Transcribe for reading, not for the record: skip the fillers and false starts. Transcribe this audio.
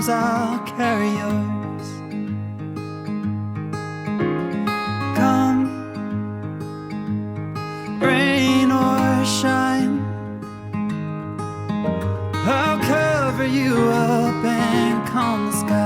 arms, I'll carry yours. Come, rain or shine, I'll cover you up and calm the sky.